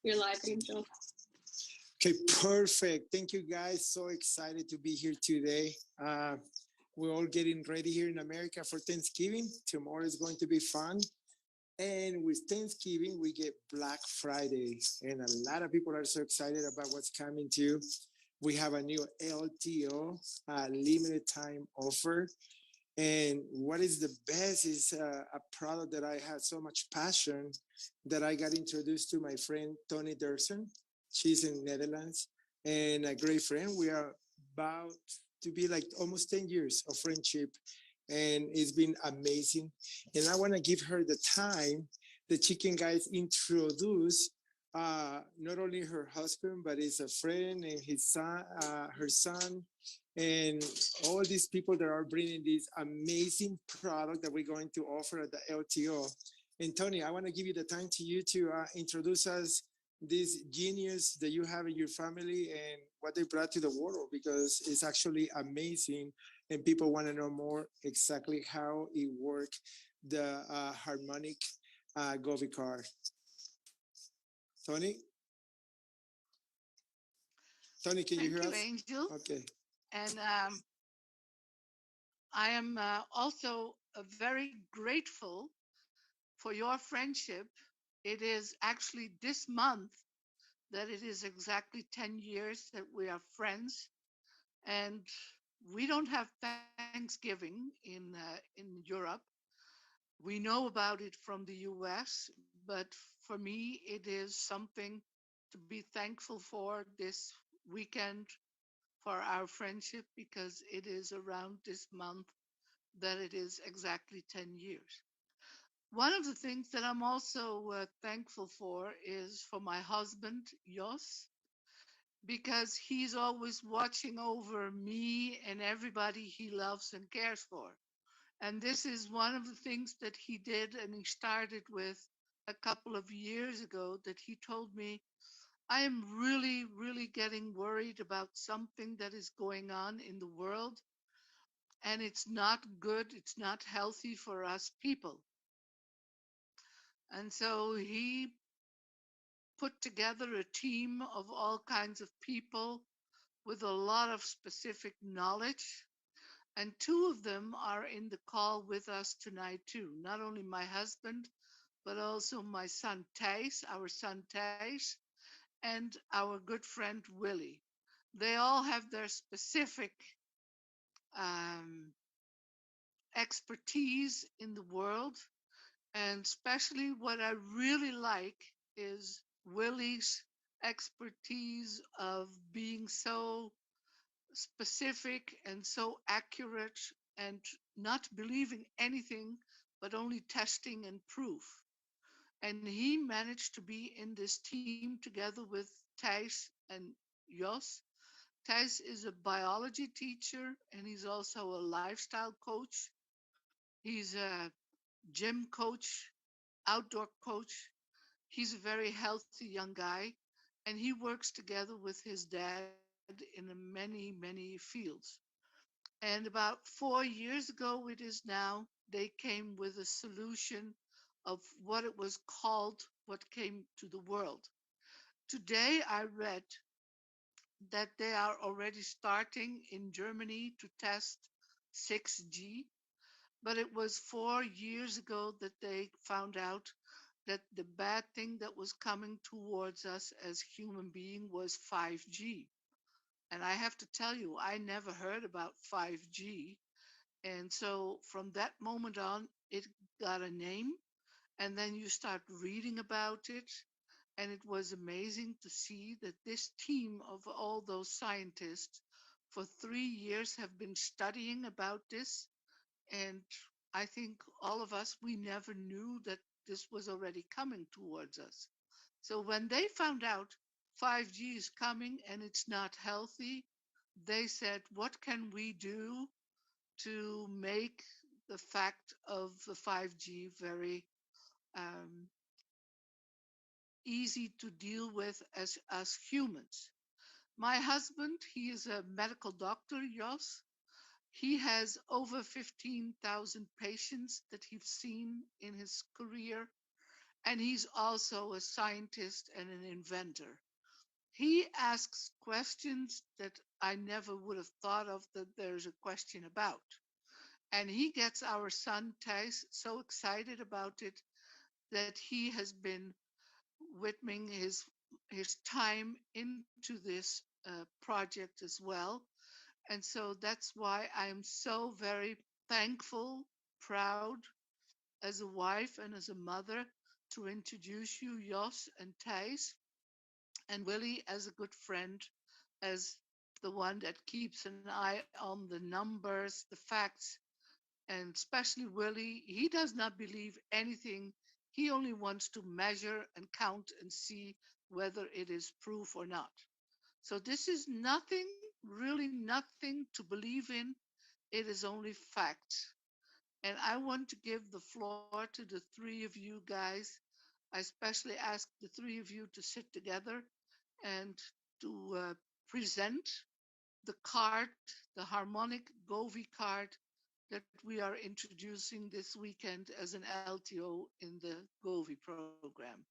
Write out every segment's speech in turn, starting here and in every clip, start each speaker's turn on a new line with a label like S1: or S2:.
S1: You're live, Angel.
S2: Okay, perfect. Thank you guys. So excited to be here today. We're all getting ready here in America for Thanksgiving. Tomorrow is going to be fun. And with Thanksgiving, we get Black Friday. And a lot of people are so excited about what's coming too. We have a new LTO, limited time offer. And what is the best is a product that I had so much passion that I got introduced to my friend Tony Derson. She's in Netherlands and a great friend. We are about to be like almost 10 years of friendship, and it's been amazing. And I want to give her the time that she can guys introduce not only her husband, but his a friend and his son, her son, and all these people that are bringing this amazing product that we're going to offer at the LTO. And Tony, I want to give you the time to you to introduce us this genius that you have in your family and what they brought to the world, because it's actually amazing and people want to know more exactly how it works, the harmonic Govi card. Tony? Tony, can you hear
S3: Thank you,
S2: us?
S3: Angel.
S2: Okay.
S3: And I am also very grateful for your friendship. It is actually this month that it is exactly 10 years that we are friends. And we don't have Thanksgiving in Europe. We know about it from the US, but for me, it is something to be thankful for this weekend for our friendship, because it is around this month that it is exactly 10 years. One of the things that I'm also thankful for is for my husband, Jos, because he's always watching over me and everybody he loves and cares for. And this is one of the things that he did, and he started with a couple of years ago, that he told me, I am really, really getting worried about something that is going on in the world, and it's not good, it's not healthy for us people. And so he put together a team of all kinds of people with a lot of specific knowledge. And two of them are in the call with us tonight, too. Not only my husband, but also my son Thijs, our son Thijs, and our good friend Willie. They all have their specific um, expertise in the world. And especially what I really like is Willie's expertise of being so specific and so accurate and not believing anything but only testing and proof. And he managed to be in this team together with Thijs and Jos. Thijs is a biology teacher and he's also a lifestyle coach. He's a gym coach, outdoor coach. He's a very healthy young guy, and he works together with his dad in many, many fields. And about 4 years ago, it is now, they came with a solution of what it was called, what came to the world. Today, I read that they are already starting in Germany to test 6G, but it was 4 years ago that they found out that the bad thing that was coming towards us as human being was 5G. And I have to tell you, I never heard about 5G. And so from that moment on, it got a name. And then you start reading about it. And it was amazing to see that this team of all those scientists for 3 years have been studying about this. And I think all of us, we never knew that this was already coming towards us. So when they found out 5G is coming and it's not healthy, they said, what can we do to make the fact of the 5G very um, easy to deal with as us humans? My husband, he is a medical doctor, Jos. He has over 15,000 patients that he's seen in his career. and he's also a scientist and an inventor. He asks questions that I never would have thought of that there's a question about. And he gets our son Thijs so excited about it that he has been whittling his time into this project as well. And so that's why I am so very thankful, proud as a wife and as a mother to introduce you, Jos and Thijs, and Willie as a good friend, as the one that keeps an eye on the numbers, the facts, and especially Willie. He does not believe anything. He only wants to measure and count and see whether it is proof or not. So this is nothing, really nothing to believe in. It is only fact. And I want to give the floor to the three of you guys. I especially ask the three of you to sit together and to present the card, the Harmonic Govi card that we are introducing this weekend as an LTO in the Govi program.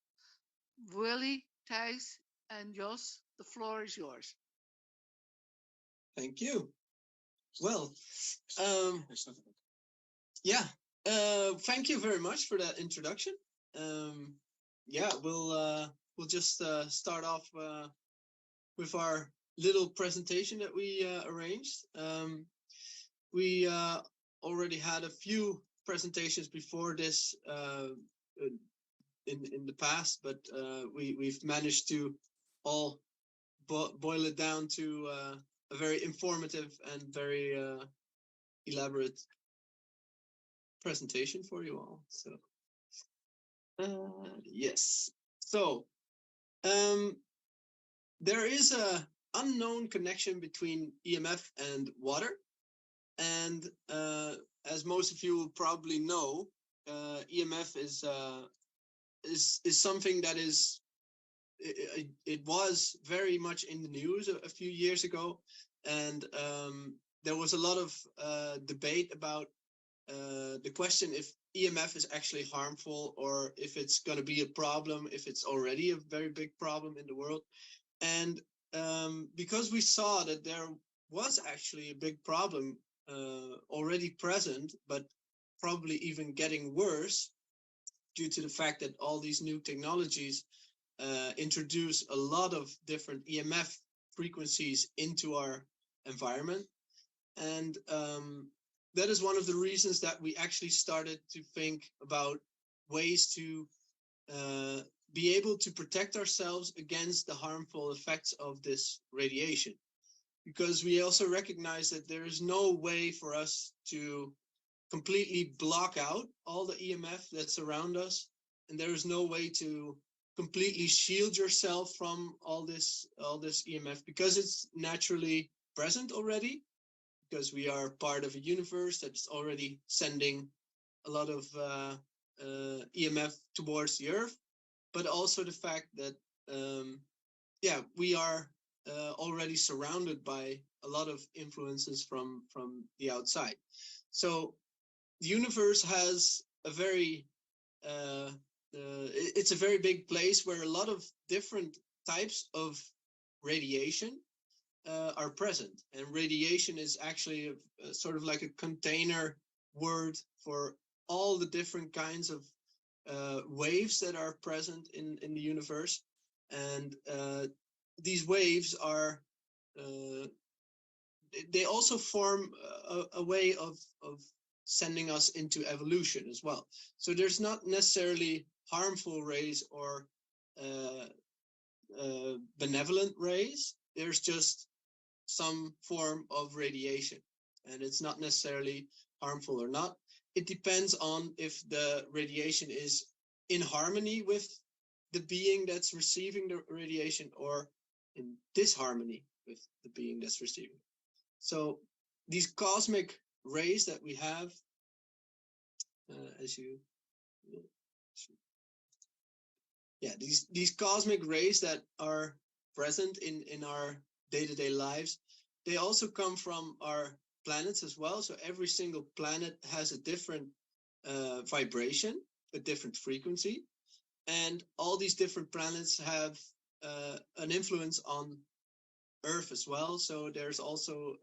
S3: Willie, Thijs, and Jos, the floor is yours.
S1: Thank you. Well, um, yeah. Thank you very much for that introduction. Um, yeah, we'll just start off with our little presentation that we arranged. We already had a few presentations before this in the past, but we've managed to all boil it down to a very informative and very elaborate presentation for you all. So yes. So there is a unknown connection between EMF and water, and as most of you will probably know, EMF is something that is it was very much in the news a few years ago, and there was a lot of debate about the question if EMF is actually harmful or if it's going to be a problem, if it's already a very big problem in the world. And because we saw that there was actually a big problem already present, but probably even getting worse due to the fact that all these new technologies introduce a lot of different EMF frequencies into our environment. And that is one of the reasons that we actually started to think about ways to be able to protect ourselves against the harmful effects of this radiation. Because we also recognize that there is no way for us to completely block out all the EMF that's around us, and there is no way to completely shield yourself from all this EMF because it's naturally present already, because we are part of a universe that's already sending a lot of EMF towards the Earth, but also the fact that we are already surrounded by a lot of influences from the outside. So the universe has a very it's a very big place where a lot of different types of radiation are present, and radiation is actually a sort of like a container word for all the different kinds of waves that are present in the universe. And these waves are they also form a way of sending us into evolution as well. So there's not necessarily harmful rays or benevolent rays. There's just some form of radiation, and it's not necessarily harmful or not. It depends on if the radiation is in harmony with the being that's receiving the radiation or in disharmony with the being that's receiving. So these cosmic rays that we have, these cosmic rays that are present in our day-to-day lives, they also come from our planets as well. So every single planet has a different vibration, a different frequency. and all these different planets have an influence on Earth as well. So there's also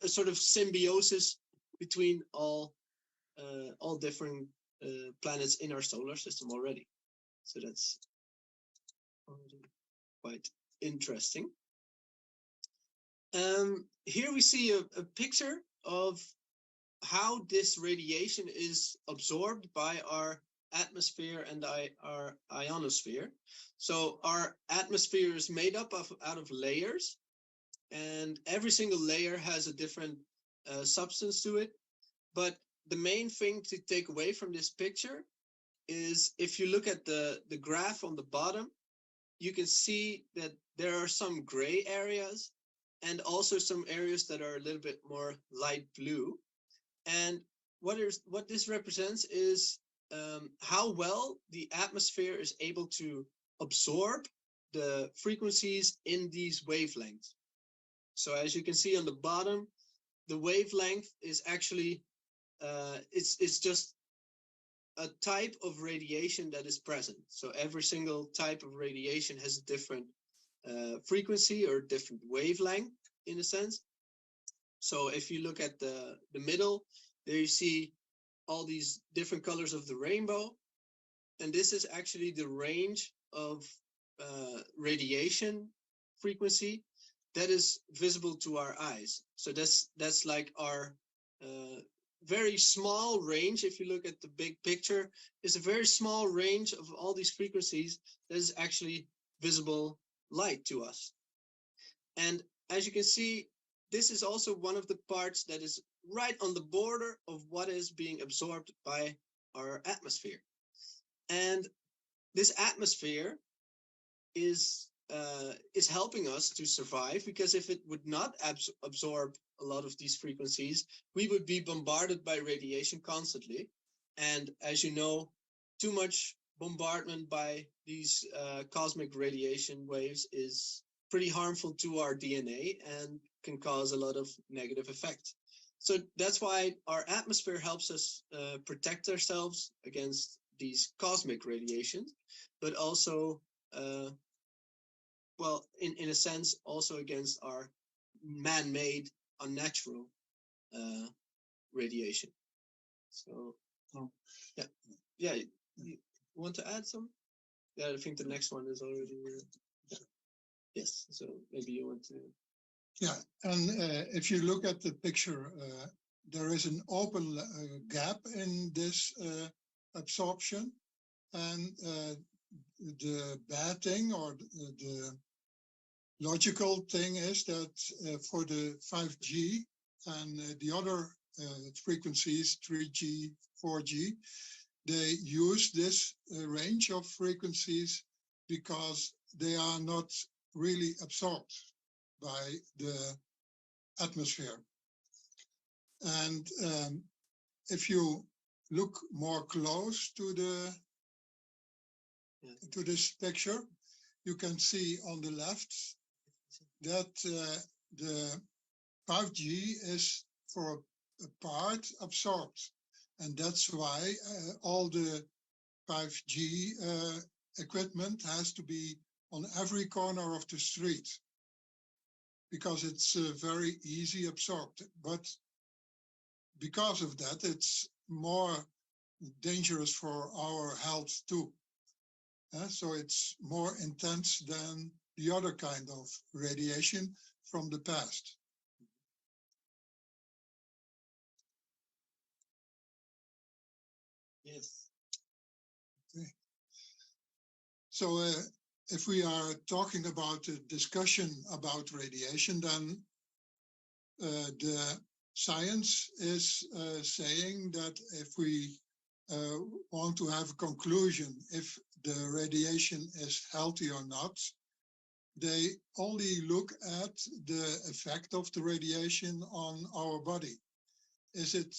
S1: a sort of symbiosis between all different planets in our solar system already. So that's already quite interesting. Here we see a picture of how this radiation is absorbed by our atmosphere and our ionosphere. So our atmosphere is made up out of layers, and every single layer has a different substance to it. But the main thing to take away from this picture is if you look at the graph on the bottom, you can see that there are some gray areas and also some areas that are a little bit more light blue. And what this represents is how well the atmosphere is able to absorb the frequencies in these wavelengths. So as you can see on the bottom, the wavelength is actually it's just a type of radiation that is present. So every single type of radiation has a different frequency or different wavelength in a sense. So if you look at the middle, there you see all these different colors of the rainbow. And this is actually the range of radiation frequency that is visible to our eyes. So that's like our very small range. If you look at the big picture, is a very small range of all these frequencies that is actually visible light to us. And as you can see, this is also one of the parts that is right on the border of what is being absorbed by our atmosphere. And this atmosphere is helping us to survive, because if it would not absorb a lot of these frequencies, we would be bombarded by radiation constantly. And as you know, too much bombardment by these cosmic radiation waves is pretty harmful to our DNA and can cause a lot of negative effects. So that's why our atmosphere helps us protect ourselves against these cosmic radiations, but also, well, in a sense, also against our man-made, unnatural radiation. So, yeah. You want to add some? Yeah, I think the next one is already. Yes. So maybe you want to.
S4: Yeah, and if you look at the picture, there is an open gap in this absorption, and the bad thing or the logical thing is that for the 5G and the other frequencies, 3G, 4G, they use this range of frequencies because they are not really absorbed by the atmosphere. And if you look more close to this picture, you can see on the left that the 5G is for a part absorbed. And that's why all the 5G equipment has to be on every corner of the street, because it's very easy absorbed. But because of that, it's more dangerous for our health too. So it's more intense than the other kind of radiation from the past.
S1: Yes.
S4: Okay. So if we are talking about a discussion about radiation, then the science is saying that if we want to have a conclusion if the radiation is healthy or not, they only look at the effect of the radiation on our body. Is it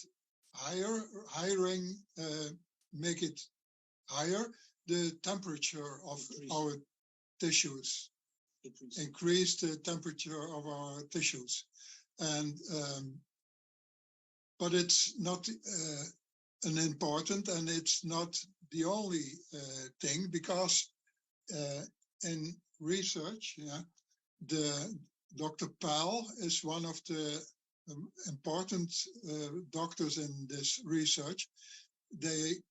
S4: make it higher, the temperature of our tissues, increase the temperature of our tissues. And but it's not an important, and it's not the only thing, because in research, the Dr. Pal is one of the important doctors in this research. They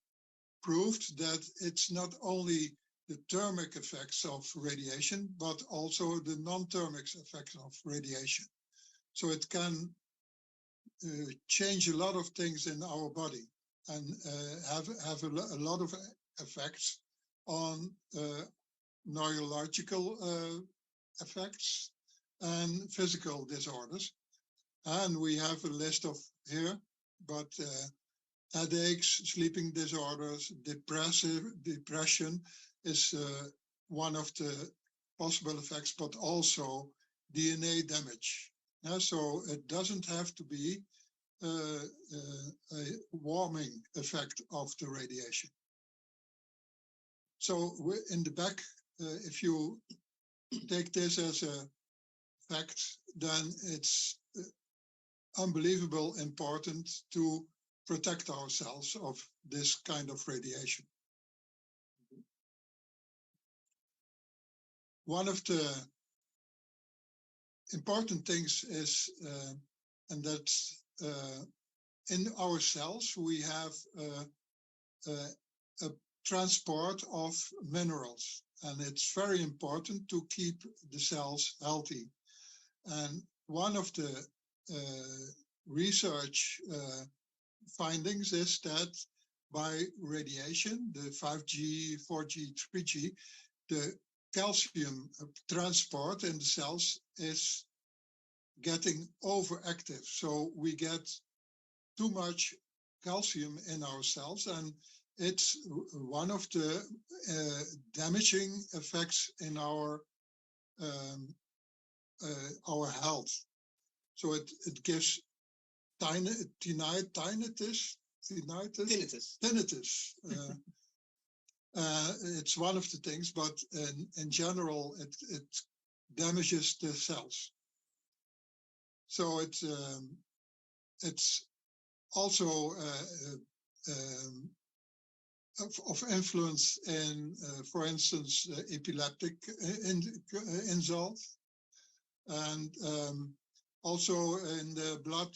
S4: proved that it's not only the thermic effects of radiation, but also the non-thermic effects of radiation. So it can change a lot of things in our body and have a lot of effects on neurological effects and physical disorders. And we have a list of here, but headaches, sleeping disorders, depression is one of the possible effects, but also DNA damage. So it doesn't have to be a warming effect of the radiation. So in the back, if you take this as a fact, then it's unbelievable important to protect ourselves of this kind of radiation. One of the important things is, and that's in our cells, we have a transport of minerals, and it's very important to keep the cells healthy. And one of the research findings is that by radiation, the 5G, 4G, 3G, the calcium transport in the cells is getting overactive. So we get too much calcium in our cells, and it's one of the damaging effects in our health. So it gives tinnitus. It's one of the things, but in general, it damages the cells. So it's also of influence in, for instance, epileptic insults, and also in the blood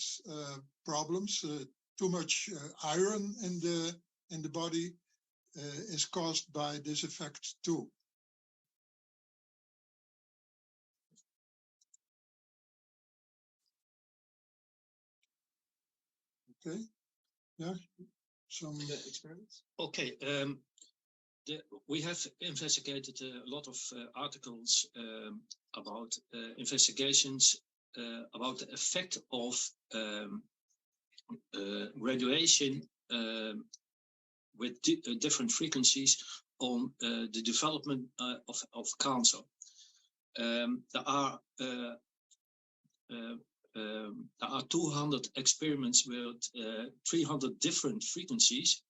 S4: problems. Too much iron in the body is caused by this effect too. Okay, yeah, some
S1: experiments.
S5: Okay, we have investigated a lot of articles about investigations about the effect of radiation with different frequencies on the development of cancer. There are 200 experiments with 300 different frequencies,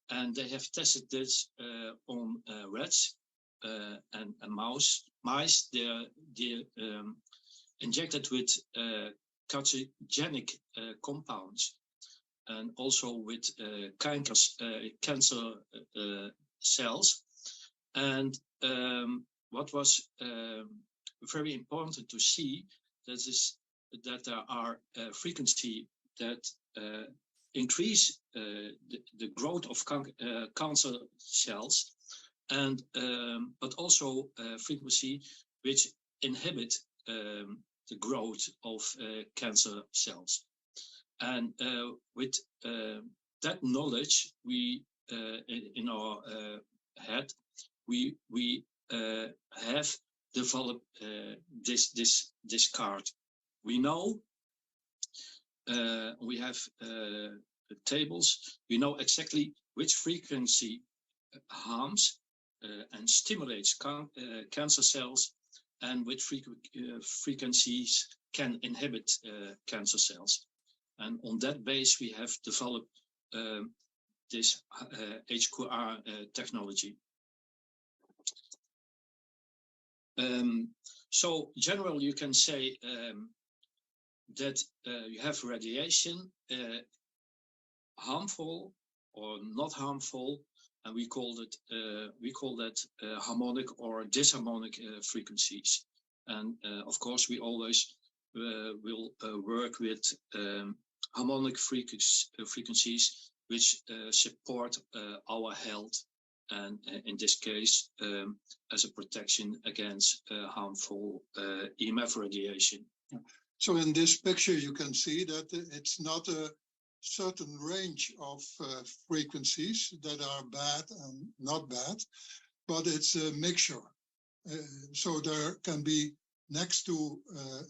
S5: and they have tested this on rats and mice. They're injected with carcinogenic compounds, and also with cancer cells. And what was very important to see that there are frequency that increase the growth of cancer cells, and but also frequency which inhibit the growth of cancer cells. And with that knowledge, we in our head, we have developed this card. We know we have tables. We know exactly which frequency harms and stimulates cancer cells, and which frequencies can inhibit cancer cells. And on that base, we have developed this HQR technology. So generally, you can say that you have radiation, harmful or not harmful, and we call that harmonic or disharmonic frequencies. And of course, we always will work with harmonic frequencies which support our health, and in this case, as a protection against harmful EMF radiation.
S4: So in this picture, you can see that it's not a certain range of frequencies that are bad and not bad, but it's a mixture. So there can be, next to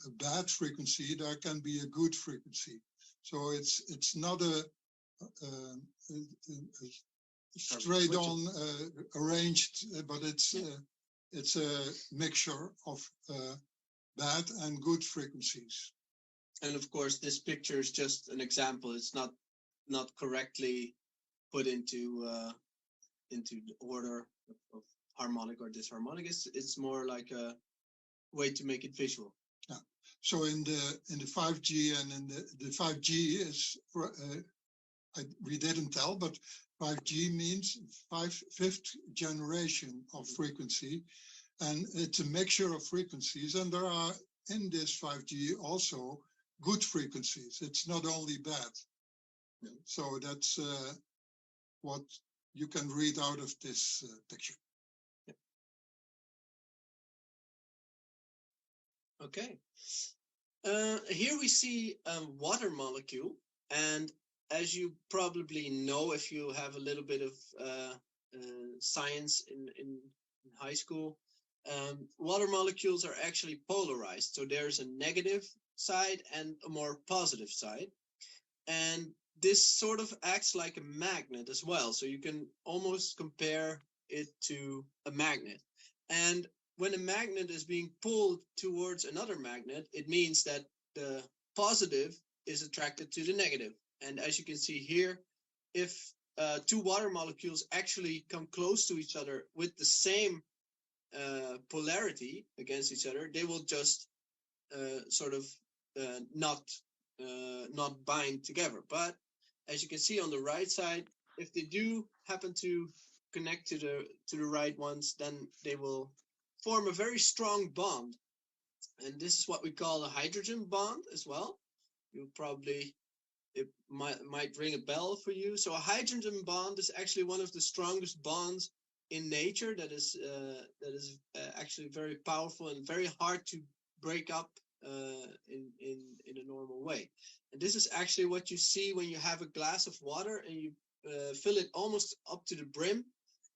S4: a bad frequency, there can be a good frequency. So it's not a straight on arranged, but it's a mixture of bad and good frequencies.
S1: And of course, this picture is just an example. It's not correctly put into the order of harmonic or disharmonic. It's more like a way to make it visual.
S4: Yeah. So in the 5G and in the 5G is we didn't tell, but 5G means fifth generation of frequency, and it's a mixture of frequencies. And there are in this 5G also good frequencies. It's not only bad. Yeah. So that's what you can read out of this picture.
S1: Yeah. Okay. Here we see a water molecule, and as you probably know, if you have a little bit of science in high school, water molecules are actually polarized. So there's a negative side and a more positive side. And this sort of acts like a magnet as well. So you can almost compare it to a magnet. And when a magnet is being pulled towards another magnet, it means that the positive is attracted to the negative. And as you can see here, if two water molecules actually come close to each other with the same polarity against each other, they will just sort of not bind together. But as you can see on the right side, if they do happen to connect to the right ones, then they will form a very strong bond. And this is what we call a hydrogen bond as well. It might ring a bell for you. So a hydrogen bond is actually one of the strongest bonds in nature that is actually very powerful and very hard to break up in a normal way. And this is actually what you see when you have a glass of water and you fill it almost up to the brim,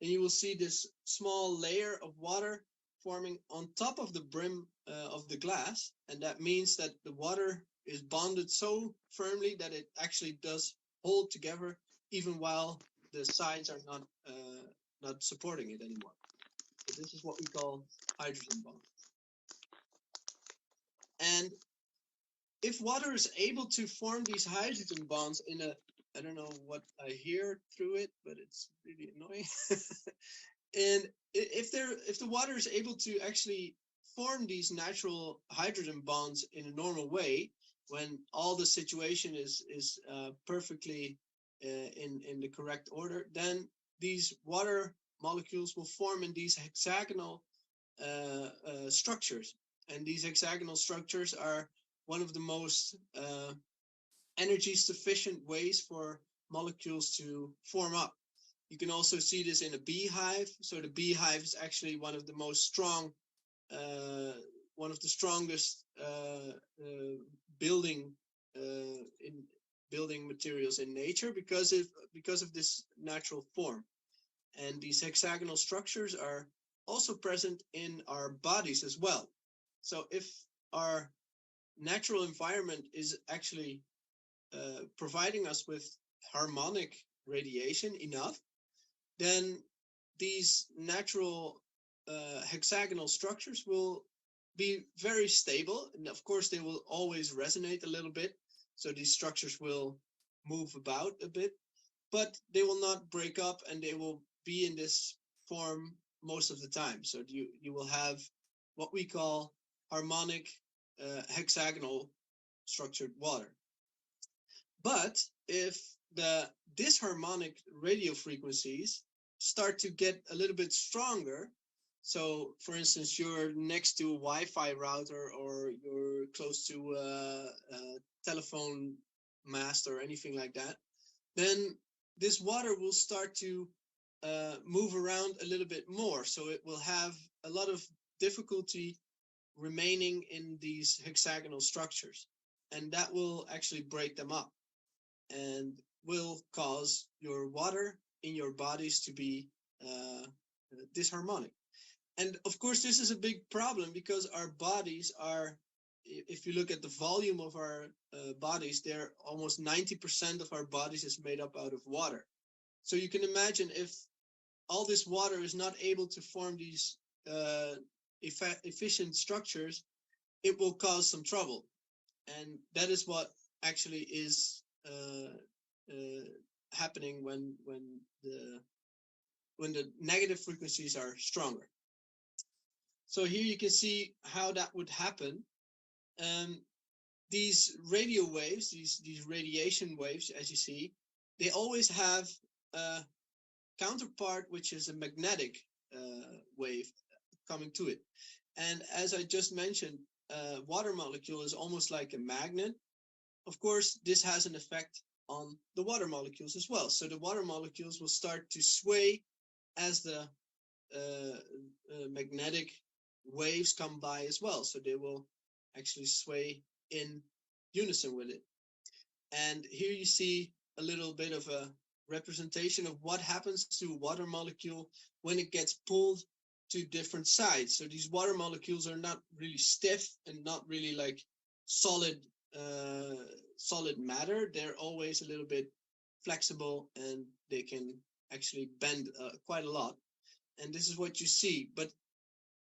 S1: and you will see this small layer of water forming on top of the brim of the glass, and that means that the water is bonded so firmly that it actually does hold together even while the sides are not supporting it anymore. So this is what we call hydrogen bond. And if water is able to form these hydrogen bonds in a, I don't know what I hear through it, but it's really annoying. And if the water is able to actually form these natural hydrogen bonds in a normal way, when all the situation is perfectly in the correct order, then these water molecules will form in these hexagonal structures. And these hexagonal structures are one of the most energy sufficient ways for molecules to form up. You can also see this in a beehive. So the beehive is actually one of the most strong, one of the strongest building materials in nature because of this natural form. And these hexagonal structures are also present in our bodies as well. So if our natural environment is actually providing us with harmonic radiation enough, then these natural hexagonal structures will be very stable. And of course, they will always resonate a little bit. So these structures will move about a bit, but they will not break up, and they will be in this form most of the time. So you will have what we call harmonic hexagonal structured water. But if the disharmonic radio frequencies start to get a little bit stronger. So, for instance, you're next to a Wi-Fi router, or you're close to a telephone mast or anything like that, then this water will start to move around a little bit more. So it will have a lot of difficulty remaining in these hexagonal structures, and that will actually break them up and will cause your water in your bodies to be disharmonic. And of course, this is a big problem because our bodies are, if you look at the volume of our bodies, they're almost 90% of our bodies is made up out of water. So you can imagine if all this water is not able to form these efficient structures, it will cause some trouble. And that is what actually is happening when the negative frequencies are stronger. So here you can see how that would happen. These radio waves, these radiation waves, as you see, they always have a counterpart, which is a magnetic wave coming to it. And as I just mentioned, water molecule is almost like a magnet. Of course, this has an effect on the water molecules as well. So the water molecules will start to sway as the magnetic waves come by as well. So they will actually sway in unison with it. And here you see a little bit of a representation of what happens to a water molecule when it gets pulled to different sides. So these water molecules are not really stiff and not really like solid matter. They're always a little bit flexible, and they can actually bend quite a lot. And this is what you see. But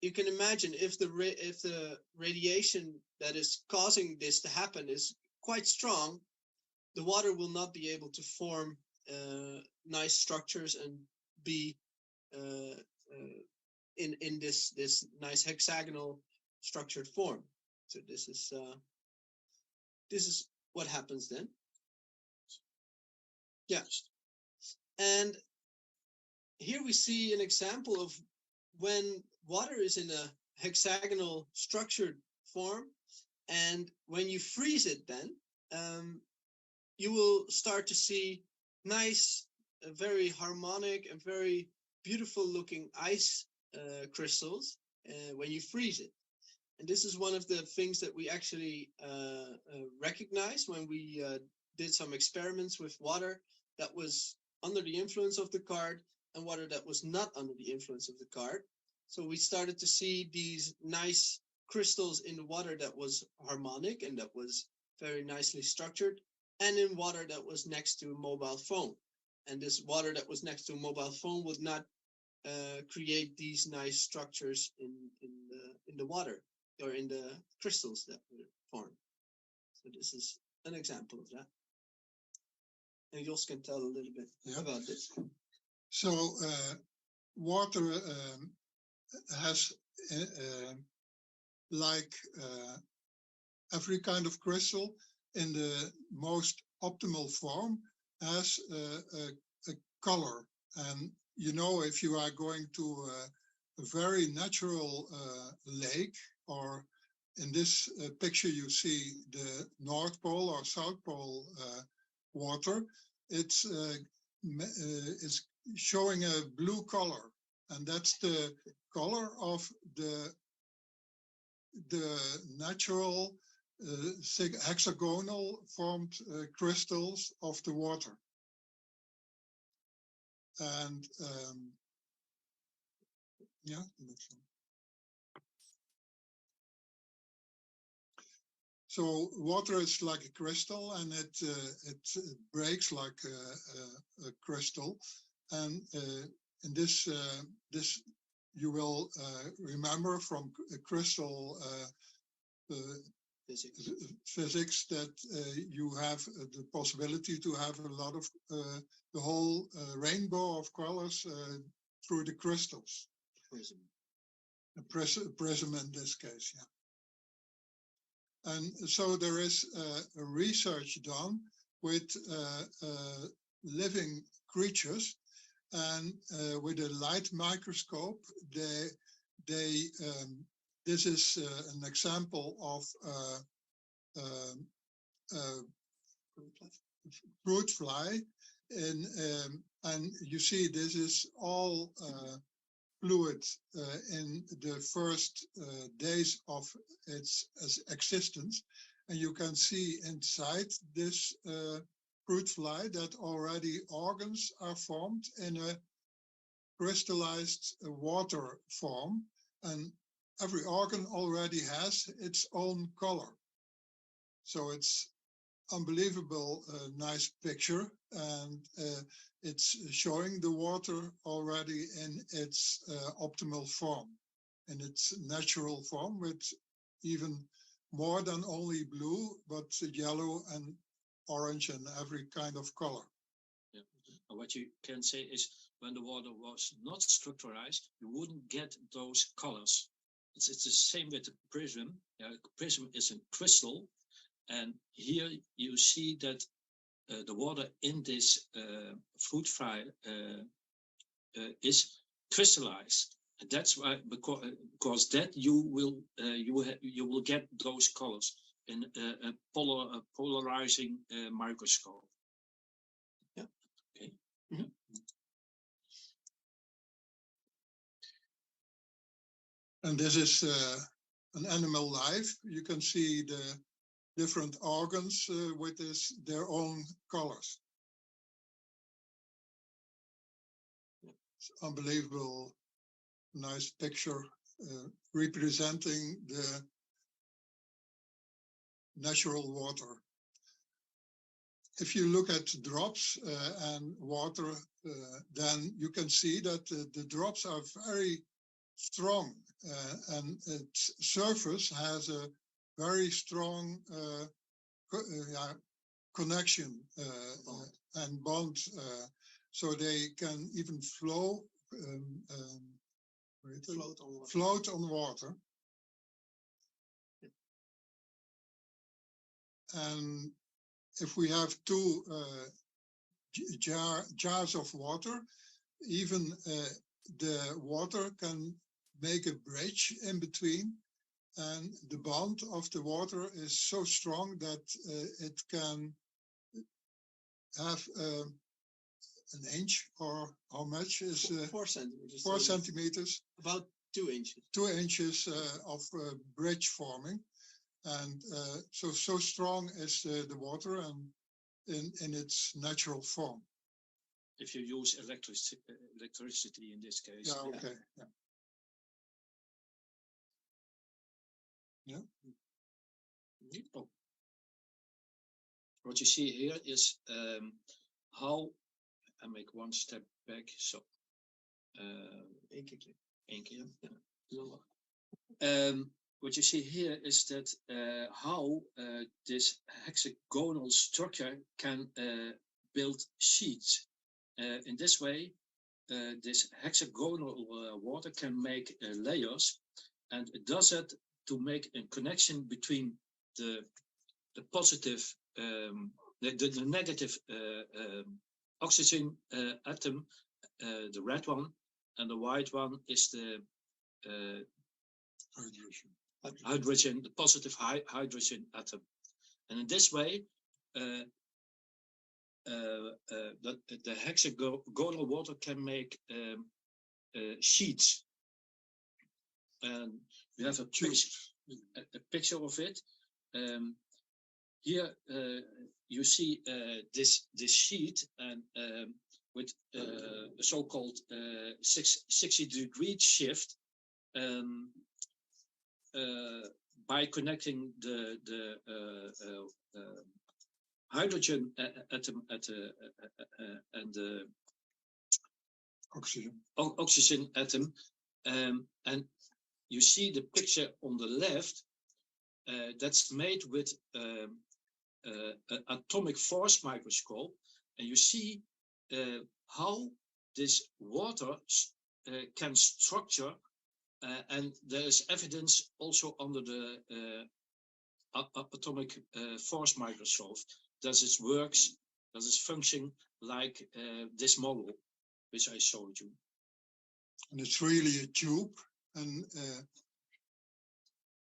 S1: you can imagine if the radiation that is causing this to happen is quite strong, the water will not be able to form nice structures and be in this nice hexagonal structured form. So this is what happens then. Yeah. And here we see an example of when water is in a hexagonal structured form, and when you freeze it, then you will start to see nice, very harmonic and very beautiful looking ice crystals when you freeze it. And this is one of the things that we actually recognize when we did some experiments with water that was under the influence of the card and water that was not under the influence of the card. So we started to see these nice crystals in the water that was harmonic and that was very nicely structured, and in water that was next to a mobile phone. And this water that was next to a mobile phone would not create these nice structures in the water or in the crystals that were formed. So this is an example of that. And Jos can tell a little bit about this.
S4: So water has like every kind of crystal in the most optimal form has a color. And you know, if you are going to a very natural lake, or in this picture you see the North Pole or South Pole water, it's showing a blue color, and that's the color of the natural hexagonal formed crystals of the water. And yeah, so water is like a crystal, and it breaks like a crystal. And in this you will remember from crystal physics that you have the possibility to have a lot of the whole rainbow of colors through the crystals.
S1: Prism.
S4: A prism in this case, yeah. And so there is a research done with living creatures, and with a light microscope, this is an example of fruit fly, and you see this is all fluid in the first days of its existence, and you can see inside this fruit fly that already organs are formed in a crystallized water form, and every organ already has its own color. So it's unbelievable nice picture, and it's showing the water already in its optimal form, in its natural form, with even more than only blue, but yellow and orange and every kind of color.
S5: Yeah. And what you can say is when the water was not structurized, you wouldn't get those colors. It's the same with the prism. Yeah, prism is a crystal, and here you see that the water in this fruit fly is crystallized. And that's why, because that you will get those colors in a polarizing microscope.
S1: Yeah.
S5: Okay.
S1: Mm-hmm.
S4: And this is an animal life. You can see the different organs with their own colors. It's unbelievable, nice picture representing the natural water. If you look at drops and water, then you can see that the drops are very strong, and its surface has a very strong connection and bond, so they can even float on water. And if we have two jars of water, even the water can make a bridge in between, and the bond of the water is so strong that it can have an inch, or how much is
S1: 4 centimeters.
S4: 4 centimeters,
S1: About 2 inches.
S4: 2 inches of bridge forming, and so strong is the water and in its natural form.
S5: If you use electricity in this case.
S4: Yeah. Okay. Yeah. Yeah.
S5: Oh. What you see here is how I make one step back. So, what you see here is that how this hexagonal structure can build sheets. In this way, this hexagonal water can make layers, and it does it to make a connection between the positive, the negative oxygen atom, the red one, and the white one is the hydrogen, the positive hydrogen atom. And in this way, the hexagonal water can make sheets. And we have a picture of it. Here you see this sheet, and with a so-called 60-degree shift, by connecting the hydrogen atom and the oxygen atom, and you see the picture on the left. That's made with an atomic force microscope, and you see how this water can structure, and there is evidence also under the atomic force microscope. Does it works? Does it function like this model? which I showed you.
S4: And it's really a tube, and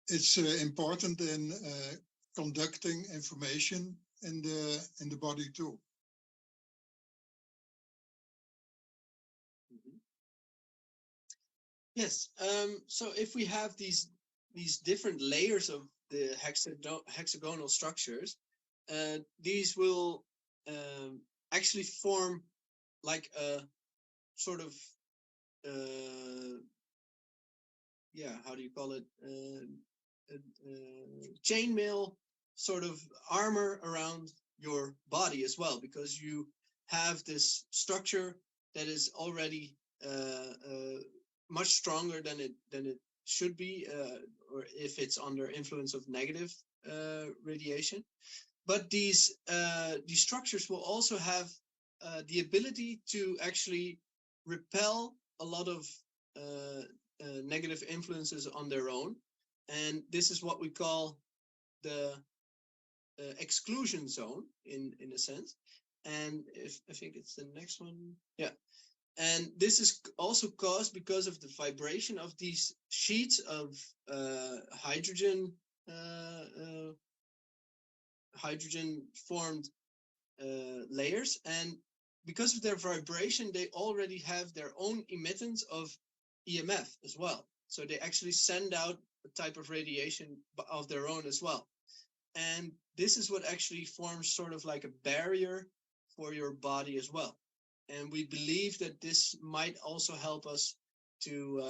S4: it's important in conducting information in the body too.
S1: Mhm. Yes. So if we have these different layers of the hexagonal structures, these will actually form like a sort of yeah, how do you call it? Chainmail sort of armor around your body as well, because you have this structure that is already much stronger than it should be, or if it's under influence of negative radiation. But these structures will also have the ability to actually repel a lot of negative influences on their own, and this is what we call the exclusion zone in a sense. And if I think it's the next one, yeah. And this is also caused because of the vibration of these sheets of hydrogen formed layers, and because of their vibration, they already have their own emittance of EMF as well. So they actually send out a type of radiation of their own as well. And this is what actually forms sort of like a barrier for your body as well. And we believe that this might also help us to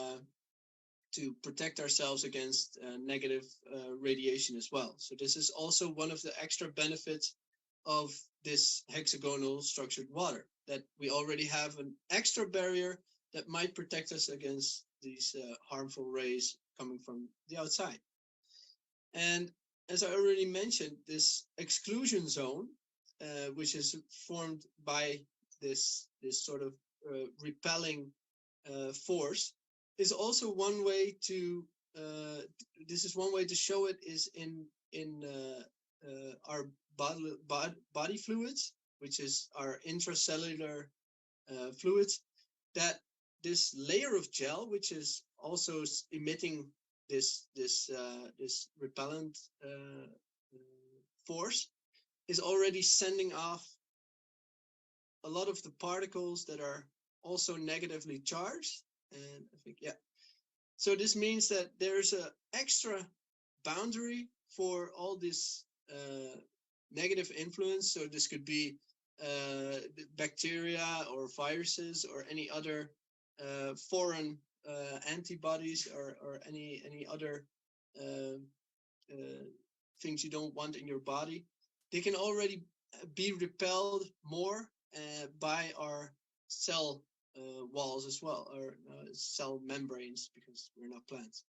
S1: protect ourselves against negative radiation as well. So this is also one of the extra benefits of this hexagonal structured water, that we already have an extra barrier that might protect us against these harmful rays coming from the outside. And as I already mentioned, this exclusion zone, which is formed by this sort of repelling force, is also one way to this is one way to show it is in our body fluids, which is our intracellular fluids, that this layer of gel, which is also emitting this repellent force, is already sending off a lot of the particles that are also negatively charged. And I think, yeah. So this means that there's an extra boundary for all this negative influence. So this could be bacteria or viruses or any other foreign antibodies or any other things you don't want in your body. They can already be repelled more by our cell walls as well, or cell membranes, because we're not plants.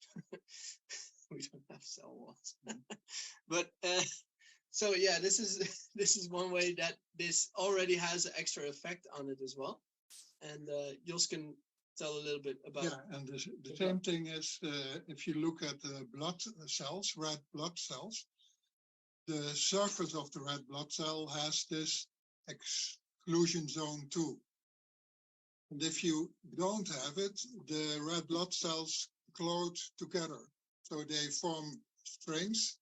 S1: We don't have cell walls. But so yeah, this is one way that this already has an extra effect on it as well. And Jos can tell a little bit about.
S4: Yeah, and the same thing is if you look at the blood cells, red blood cells, the surface of the red blood cell has this exclusion zone too. And if you don't have it, the red blood cells close together. So they form strings,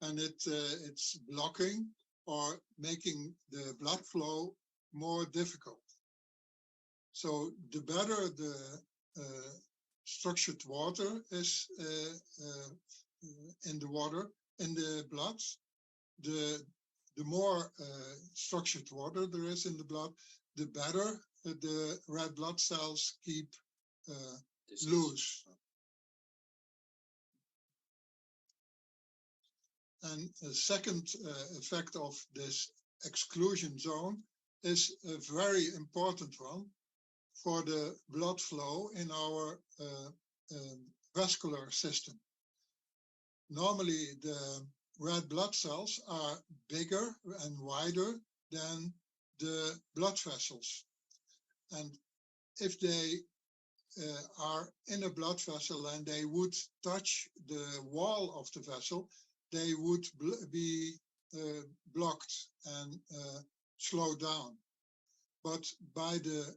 S4: and it's blocking or making the blood flow more difficult. So the better the structured water is in the water, in the blood, the more structured water there is in the blood, the better the red blood cells keep loose. And a second effect of this exclusion zone is a very important one for the blood flow in our vascular system. Normally, the red blood cells are bigger and wider than the blood vessels. And if they are in a blood vessel and they would touch the wall of the vessel, they would be blocked and slowed down. But by the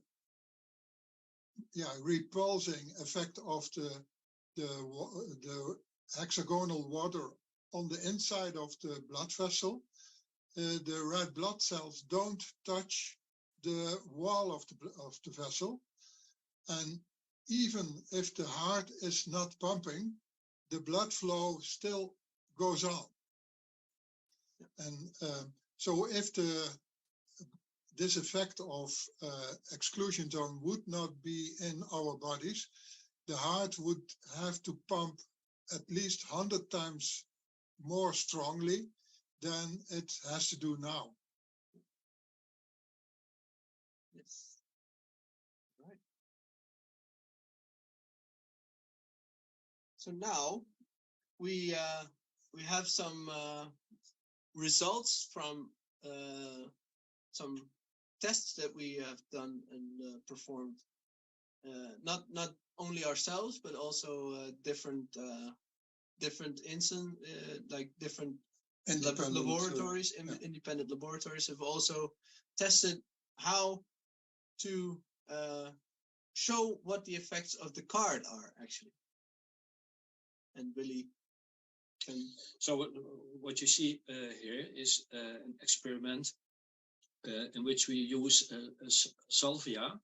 S4: repulsing effect of the hexagonal water on the inside of the blood vessel, the red blood cells don't touch the wall of the vessel, and even if the heart is not pumping, the blood flow still goes on. And so if this effect of exclusion zone would not be in our bodies, the heart would have to pump at least 100 times more strongly than it has to do now.
S1: Yes. Right. So now we have some results from some tests that we have done and performed. Not only ourselves, but also different instant like different laboratories, independent laboratories have also tested how to show what the effects of the card are actually. And really
S5: So what you see here is an experiment in which we use saliva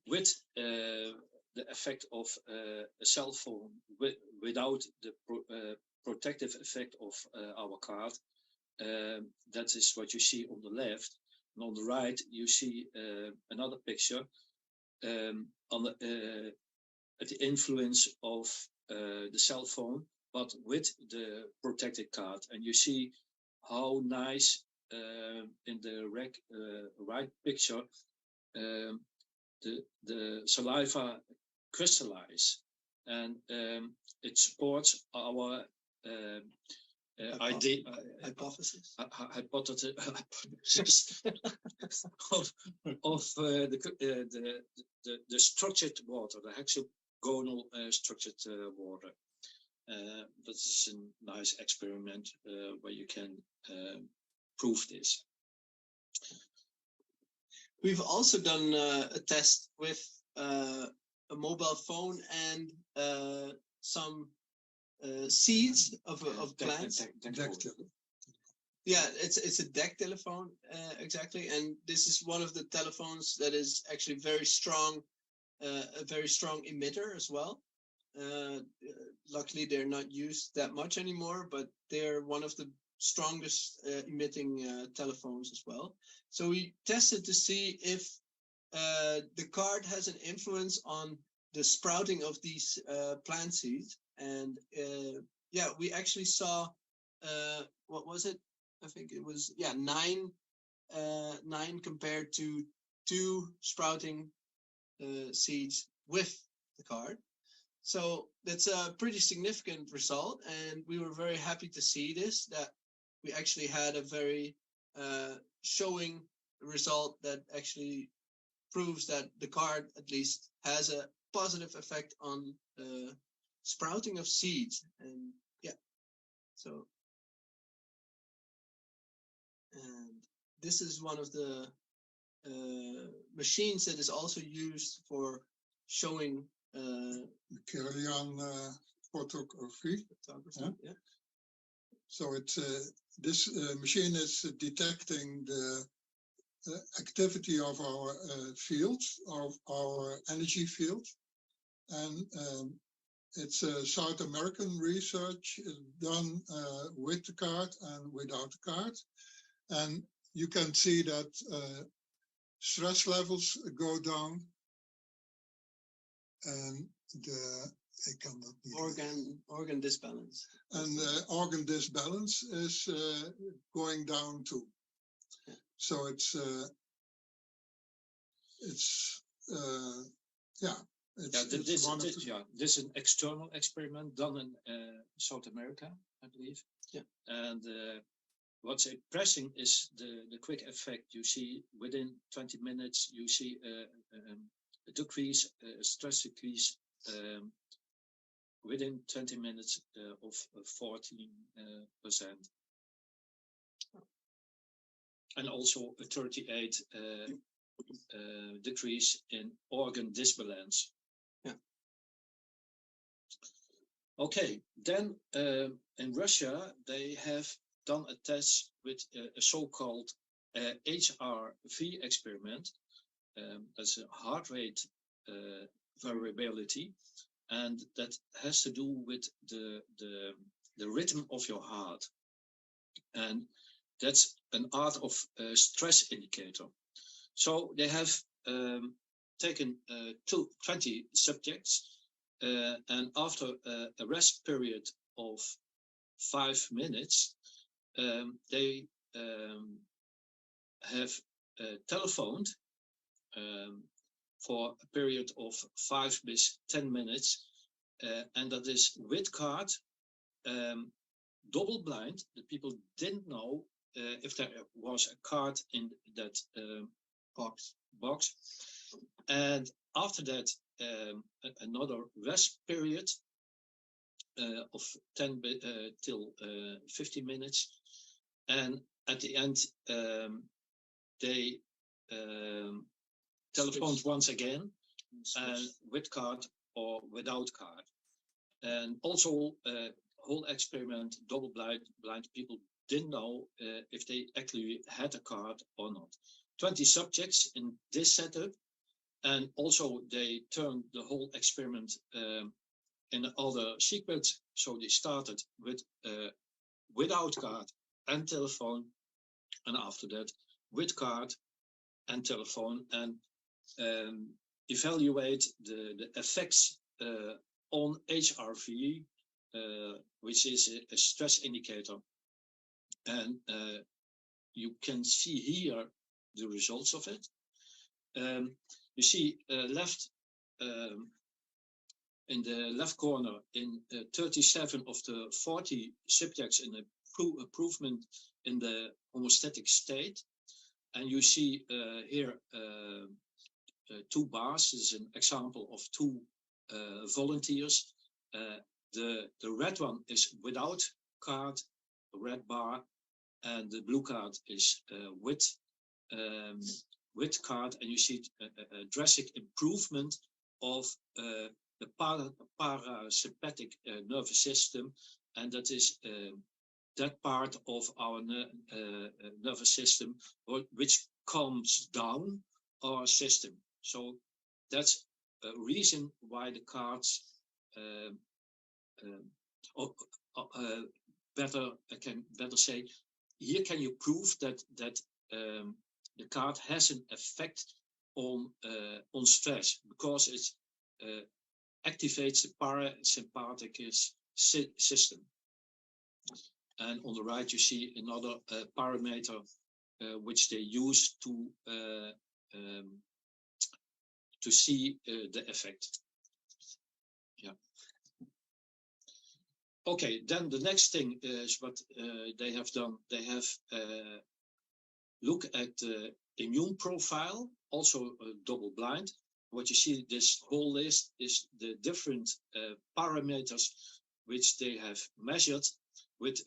S5: with the effect of a cell phone without the protective effect of our card. That is what you see on the left. And on the right, you see another picture on the, at the influence of the cell phone, but with the protected card. And you see how nice in the right picture the saliva crystallize, and it supports our
S1: hypothesis
S5: of the structured water, the hexagonal structured water. That is a nice experiment where you can prove this.
S1: We've also done a test with a mobile phone and some seeds of plants. Yeah, it's a DEC telephone, exactly. And this is one of the telephones that is actually very strong, a very strong emitter as well. Luckily, they're not used that much anymore, but they're one of the strongest emitting telephones as well. So we tested to see if the card has an influence on the sprouting of these plant seeds. And yeah, we actually saw, what was it? I think it was, yeah, 9 compared to 2 sprouting seeds with the card. So that's a pretty significant result, and we were very happy to see this, that we actually had a very showing result that actually proves that the card at least has a positive effect on sprouting of seeds. And yeah, so and this is one of the machines that is also used for showing
S4: Kirlian photography.
S1: Yeah.
S4: So it's this machine is detecting the activity of our fields, of our energy fields, and it's South American research done with the card and without the card, and you can see that stress levels go down, and
S1: organ disbalance.
S4: And organ disbalance is going down too. Yeah. So it's
S5: this is an external experiment done in South America, I believe.
S1: Yeah.
S5: And what's impressive is the quick effect. You see within 20 minutes, you see a decrease, a stress decrease within 20 minutes of 14%. And also a 38 decrease in organ disbalance.
S1: Yeah.
S5: Okay, then in Russia, they have done a test with a so-called HRV experiment. That's a heart rate variability, and that has to do with the rhythm of your heart. And that's an art of stress indicator. So they have taken 20 subjects, and after a rest period of 5 minutes, they have telephoned for a period of 5 to 10 minutes, and that is with card, double blind. The people didn't know if there was a card in that box. And after that, another rest period of 10 till 15 minutes. And at the end, they telephoned once again, and with card or without card. And also, whole experiment, double blind people didn't know if they actually had a card or not. 20 subjects in this setup, and also they turned the whole experiment in other sequence. So they started with without card and telephone, and after that with card and telephone, and evaluate the effects on HRV, which is a stress indicator. And you can see here the results of it. You see left in the left corner, in 37 of the 40 subjects, in improvement in the homeostatic state. And you see here 2 bars. This is an example of 2 volunteers. The red one is without card, the red bar, and the blue card is with card. And you see a drastic improvement of the parasympathetic nervous system, and that is that part of our nervous system which calms down our system. So that's a reason why the cards I can better say, here can you prove that the card has an effect on stress, because it activates the parasympathetic system. And on the right you see another parameter which they use to see the effect. Yeah. Okay, then the next thing is what they have done. They have look at the immune profile, also double blind. What you see, this whole list is the different parameters which they have measured with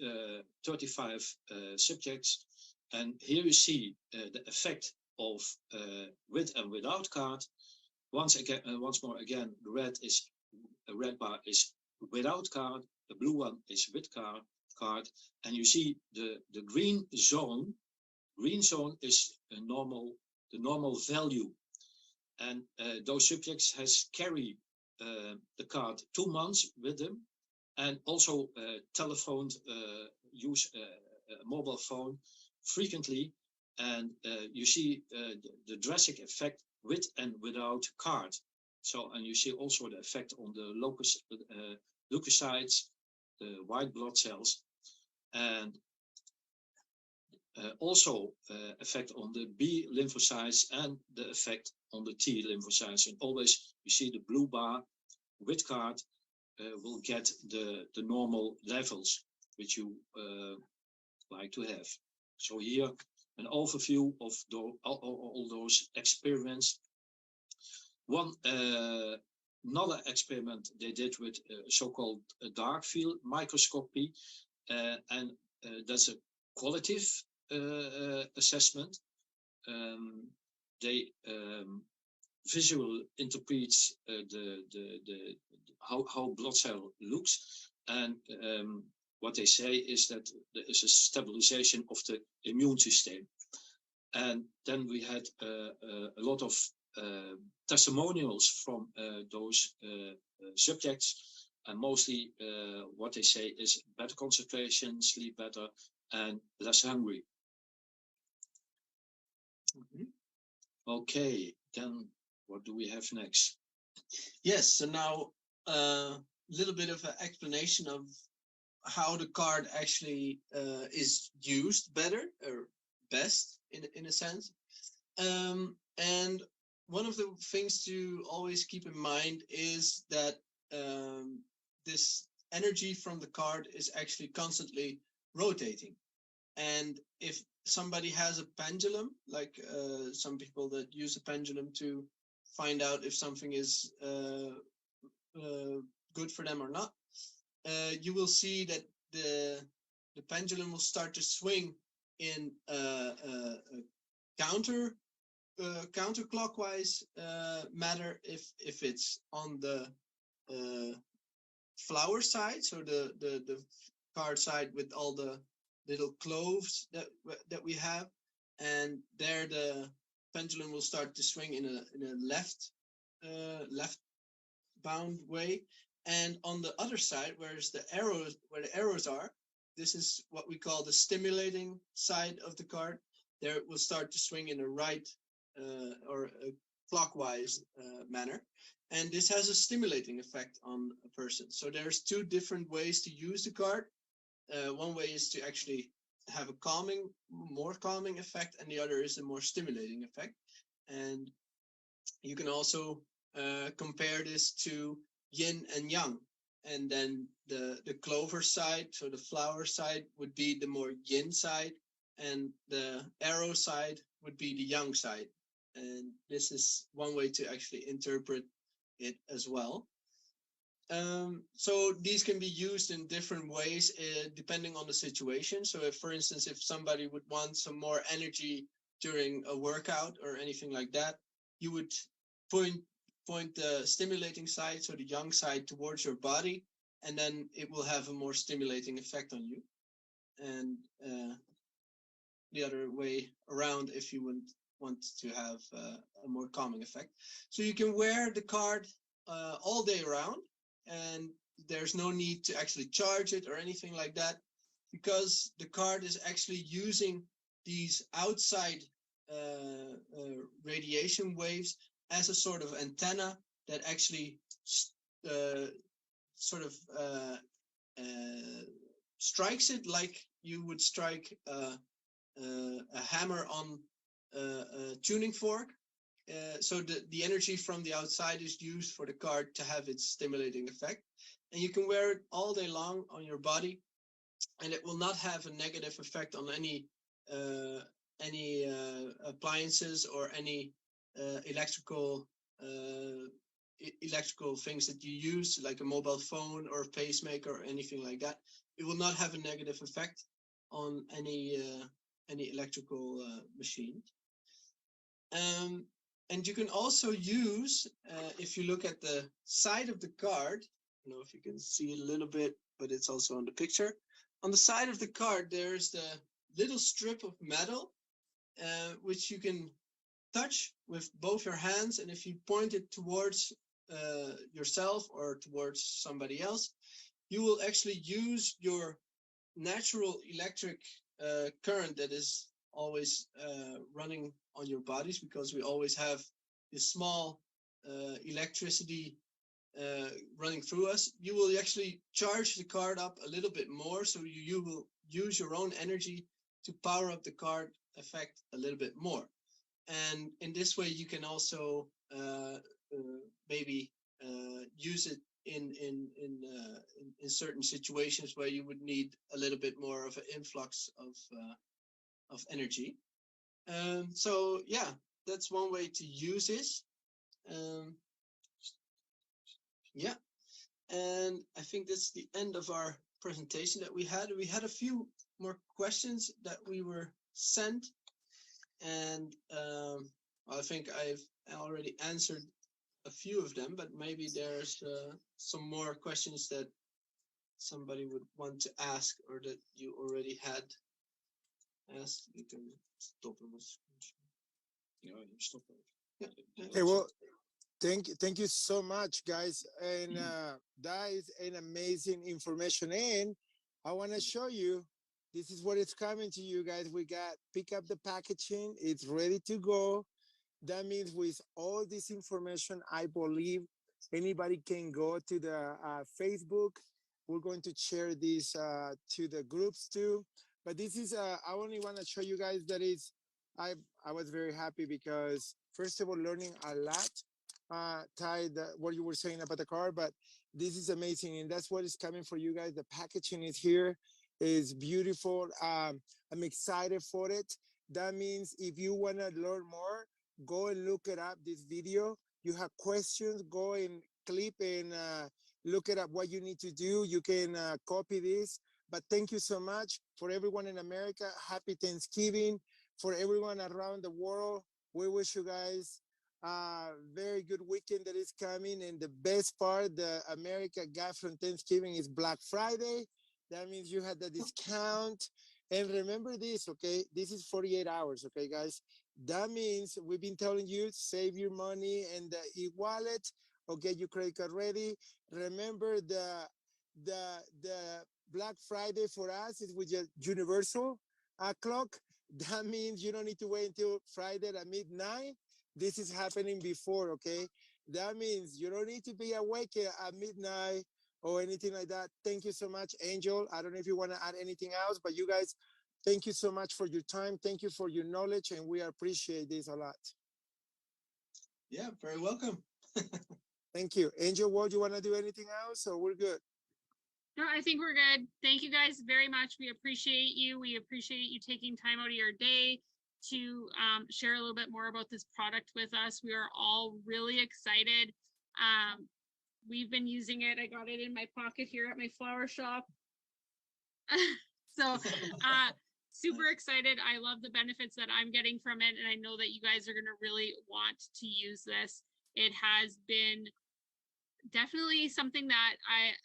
S5: 35 subjects. And here you see the effect of with and without card. Once more again, the red bar is without card, the blue one is with card, and you see the green zone. Green zone is the normal value, and those subjects has carry the card 2 months with them, and also telephoned, use a mobile phone frequently, and you see the drastic effect with and without card. So, and you see also the effect on the leukocytes, the white blood cells, and also effect on the B lymphocytes and the effect on the T lymphocytes. And always you see the blue bar with card will get the normal levels which you like to have. So here an overview of all those experiments. One another experiment they did with so-called dark field microscopy, and that's a qualitative assessment. they visual interprets how blood cell looks, and what they say is that there is a stabilization of the immune system. And then we had a lot of testimonials from those subjects, and mostly what they say is better concentration, sleep better, and less hungry. Okay, then what do we have next?
S1: Yes, so now a little bit of an explanation of how the card actually is used better or best in a sense. And one of the things to always keep in mind is that this energy from the card is actually constantly rotating. And if somebody has a pendulum, like some people that use a pendulum to find out if something is good for them or not, you will see that the pendulum will start to swing in a counterclockwise manner if it's on the flower side, so the card side with all the little cloves that we have, and there the pendulum will start to swing in a left bound way. And on the other side, where the arrows are, this is what we call the stimulating side of the card. There it will start to swing in a right or a clockwise manner. And this has a stimulating effect on a person. So there's two different ways to use the card. One way is to actually have a more calming effect, and the other is a more stimulating effect. And you can also compare this to yin and yang. And then the clover side, so the flower side, would be the more yin side, and the arrow side would be the yang side. And this is one way to actually interpret it as well. So these can be used in different ways depending on the situation. So if, for instance, if somebody would want some more energy during a workout or anything like that, you would point the stimulating side, so the yang side, towards your body, and then it will have a more stimulating effect on you. And the other way around if you would want to have a more calming effect. So you can wear the card all day around, and there's no need to actually charge it or anything like that, because the card is actually using these outside radiation waves as a sort of antenna that actually sort of strikes it like you would strike a hammer on a tuning fork. So the energy from the outside is used for the card to have its stimulating effect. And you can wear it all day long on your body, and it will not have a negative effect on any appliances or any electrical things that you use, like a mobile phone or a pacemaker or anything like that. It will not have a negative effect on any electrical machine. And you can also use, if you look at the side of the card, I don't know if you can see it a little bit, but it's also on the picture. On the side of the card, there's the little strip of metal, which you can touch with both your hands. And if you point it towards yourself or towards somebody else, you will actually use your natural electric current that is always running on your bodies, because we always have this small electricity running through us. You will actually charge the card up a little bit more, so you will use your own energy to power up the card effect a little bit more. And in this way, you can also maybe use it in certain situations where you would need a little bit more of an influx of energy. So yeah, that's one way to use this. Yeah, and I think that's the end of our presentation that we had. We had a few more questions that we were sent, and I think I've already answered a few of them, but maybe there's some more questions that somebody would want to ask or that you already had asked. You can stop on this.
S5: Yeah, you stop it.
S1: Yeah,
S2: Okay, well, thank you so much, guys. And that is an amazing information. And I want to show you, this is what it's coming to you guys. We got pick up the packaging. It's ready to go. That means with all this information, I believe anybody can go to the Facebook. We're going to share this to the groups too. But this is, I only want to show you guys that is, I, I was very happy because first of all, learning a lot, Ty, what you were saying about the car, but this is amazing. And that's what is coming for you guys. The packaging is here, is beautiful. I'm excited for it. That means if you want to learn more, go and look it up, this video. You have questions, go and clip and look it up what you need to do. You can copy this. But thank you so much for everyone in America. Happy Thanksgiving. For everyone around the world, we wish you guys a very good weekend that is coming. And the best part the America got from Thanksgiving is Black Friday. That means you had the discount. And remember this, okay? This is 48 hours, okay, guys? That means we've been telling you save your money and the e-wallet or get your credit card ready. Remember the Black Friday for us is with your universal clock. That means you don't need to wait until Friday at midnight. This is happening before, okay? That means you don't need to be awake at midnight or anything like that. Thank you so much, Angel. I don't know if you want to add anything else, but you guys, thank you so much for your time. Thank you for your knowledge, and we appreciate this a lot.
S1: Yeah, very welcome.
S2: Thank you. Angel, what, do you want to do anything else, or we're good?
S6: No, I think we're good. Thank you guys very much. We appreciate you. We appreciate you taking time out of your day to share a little bit more about this product with us. We are all really excited. We've been using it. I got it in my pocket here at my flower shop. So super excited. I love the benefits that I'm getting from it. And I know that you guys are going to really want to use this. It has been definitely something that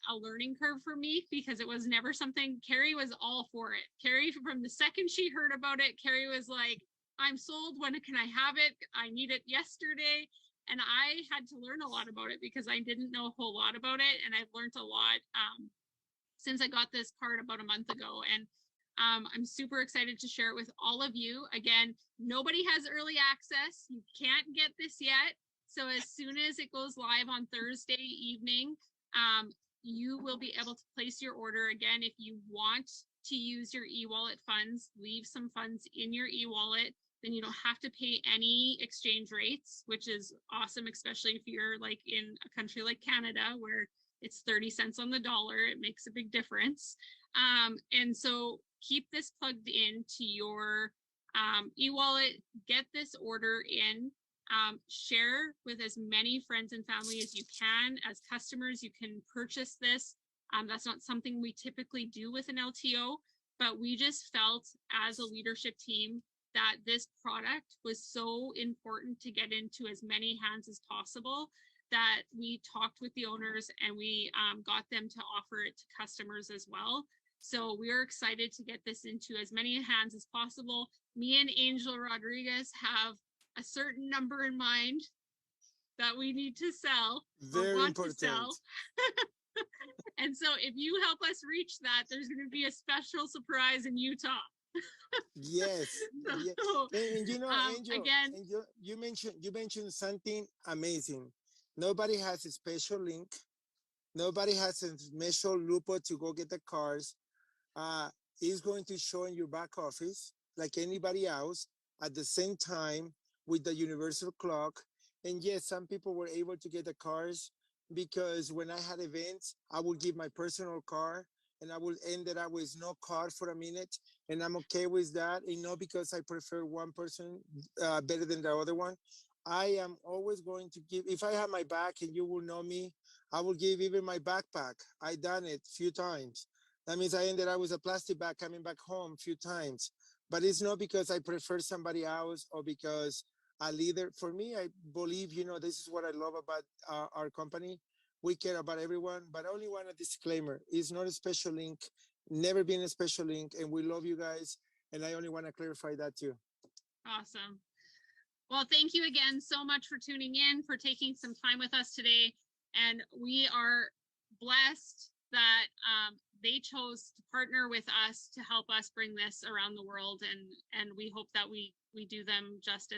S6: a learning curve for me, because it was never something. Carrie was all for it. Carrie, from the second she heard about it, Carrie was like, I'm sold. When can I have it? I need it yesterday. And I had to learn a lot about it because I didn't know a whole lot about it. And I've learned a lot since I got this card about a month ago. And I'm super excited to share it with all of you. Again, nobody has early access. You can't get this yet. So as soon as it goes live on Thursday evening, you will be able to place your order. Again, if you want to use your e-wallet funds, leave some funds in your e-wallet, then you don't have to pay any exchange rates, which is awesome, especially if you're like in a country like Canada where it's 30 cents on the dollar. It makes a big difference. And so keep this plugged into your e-wallet, get this order in, share with as many friends and family as you can. As customers, you can purchase this. That's not something we typically do with an LTO, but we just felt as a leadership team that this product was so important to get into as many hands as possible that we talked with the owners and we got them to offer it to customers as well. So we're excited to get this into as many hands as possible. Me and Angel Rodriguez have a certain number in mind that we need to sell.
S2: Very important.
S6: To sell. And so if you help us reach that, there's going to be a special surprise in Utah.
S2: Yes.
S6: So,
S2: yes. And you know, Angel,
S6: again,
S2: Angel, you mentioned something amazing. Nobody has a special link. Nobody has a special loophole to go get the cars. It's going to show in your back office like anybody else at the same time with the universal clock. And yes, some people were able to get the cars because when I had events, I would give my personal car and I will end it up with no car for a minute. And I'm okay with that. And not because I prefer one person better than the other one. I am always going to give, if I have my back and you will know me, I will give even my backpack. I done it a few times. That means I ended up with a plastic bag coming back home a few times. But it's not because I prefer somebody else or because a leader. For me, I believe, this is what I love about our company. We care about everyone, but I only want a disclaimer. It's not a special link, never been a special link, and we love you guys. And I only want to clarify that too.
S6: Awesome. Well, thank you again so much for tuning in, for taking some time with us today. And we are blessed that they chose to partner with us to help us bring this around the world. And we hope that we do them justice.